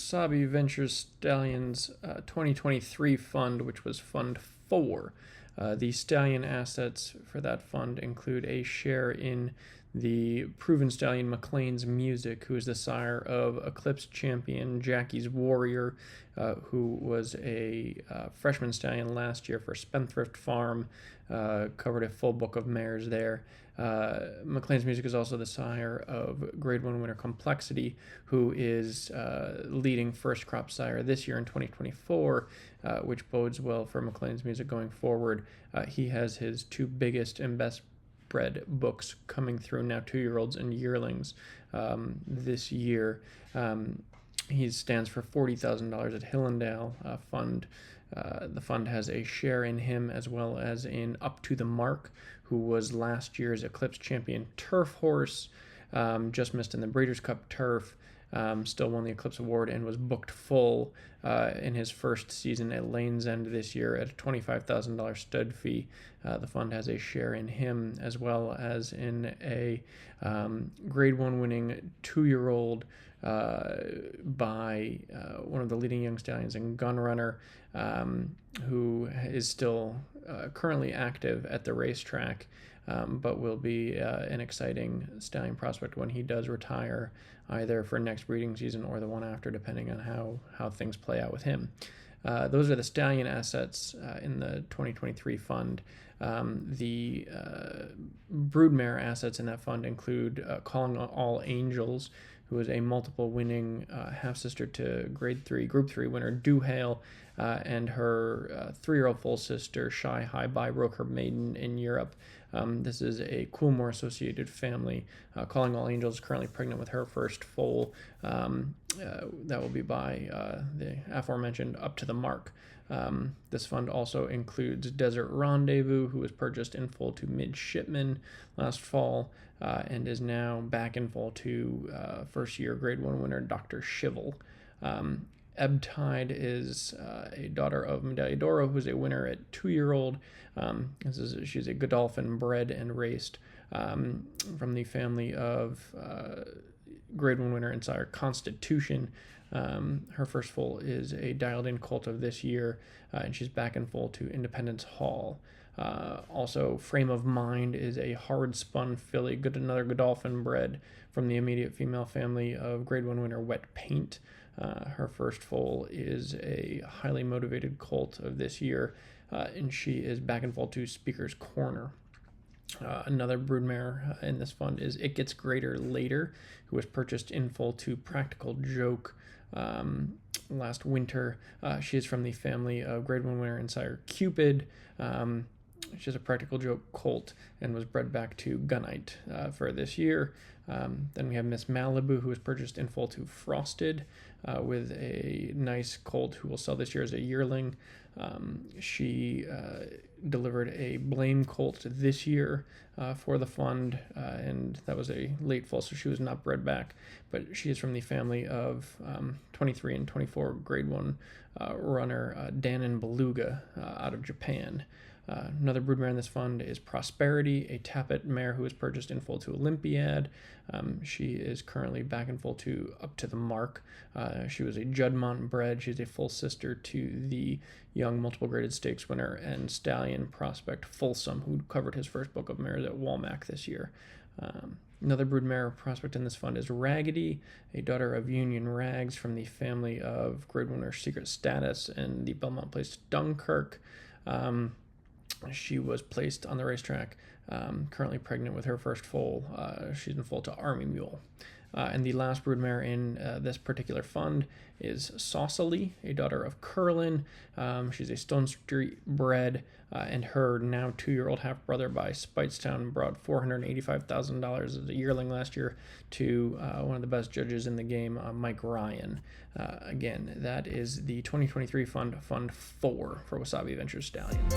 Wasabi Ventures Stallions 2023 fund, which was Fund 4. The stallion assets for that fund include a share in the proven stallion McLean's Music, who is the sire of Eclipse champion Jackie's Warrior, who was a freshman stallion last year for Spendthrift Farm, covered a full book of mares there. McLean's Music is also the sire of Grade 1 winner Complexity, who is leading first crop sire this year in 2024, which bodes well for McLean's Music going forward. He has his two biggest and best bred books coming through now, 2-year-olds and yearlings this year. He stands for $40,000 at Hillendale Fund. The fund has a share in him as well as in Up to the Mark, who was last year's Eclipse champion turf horse, just missed in the Breeders' Cup turf, still won the Eclipse Award and was booked full in his first season at Lane's End this year at a $25,000 stud fee. The fund has a share in him as well as in a Grade 1 winning 2-year-old by one of the leading young stallions in Gunrunner, who is still currently active at the racetrack, but will be an exciting stallion prospect when he does retire, either for next breeding season or the one after, depending on how things play out with him. Those are the stallion assets in the 2023 fund. The broodmare assets in that fund include Calling All Angels, who is a multiple winning half-sister to Group 3 winner Duhale, and her 3-year-old full sister Shy High Bye broke her maiden in Europe. This is a Coolmore associated family. Calling All Angels is currently pregnant with her first foal. That will be by the aforementioned Up to the Mark. This fund also includes Desert Rendezvous, who was purchased in full to Midshipman last fall, and is now back in full to first-year Grade 1 winner Dr. Shivel. Ebbtide is a daughter of Medaglia d'Oro, who's a winner at 2-year-old. She's a Godolphin bred and raced from the family of Grade 1 winner and sire Constitution. Her first foal is a dialed-in colt of this year, and she's back in full to Independence Hall. Also, Frame of Mind is a hard-spun filly, another Godolphin bred from the immediate female family of Grade 1 winner Wet Paint. Her first foal is a highly motivated colt of this year, and she is back in full to Speaker's Corner. Another broodmare in this fund is It Gets Greater Later, who was purchased in full to Practical Joke last winter. She is from the family of Grade 1 winner and sire Cupid. She's a Practical Joke colt and was bred back to Gunite for this year. Then we have Miss Malibu, who was purchased in full to Frosted with a nice colt who will sell this year as a yearling. She delivered a Blame colt this year for the fund, and that was a late fall, so she was not bred back. But she is from the family of 23 and 24 Grade 1 runner Dan and Beluga out of Japan. Another broodmare in this fund is Prosperity, a Tappet mare who was purchased in full to Olympiad. She is currently back in full to Up to the Mark. She was a Juddmonte bred. She's a full sister to the young multiple graded stakes winner and stallion prospect Folsom, who covered his first book of mares at Walmack this year. Another broodmare prospect in this fund is Raggedy, a daughter of Union Rags from the family of Grade 1 winner Secret Status and the Belmont placed Dunkirk. She was placed on the racetrack, currently pregnant with her first foal. She's in full to Army Mule. And the last broodmare in this particular fund is Saucily, a daughter of Curlin. She's a Stone Street bred, and her now 2-year-old half-brother by Speightstown brought $485,000 as a yearling last year to one of the best judges in the game, Mike Ryan. Again, that is the 2023 fund, Fund 4 for Wasabi Ventures Stallions.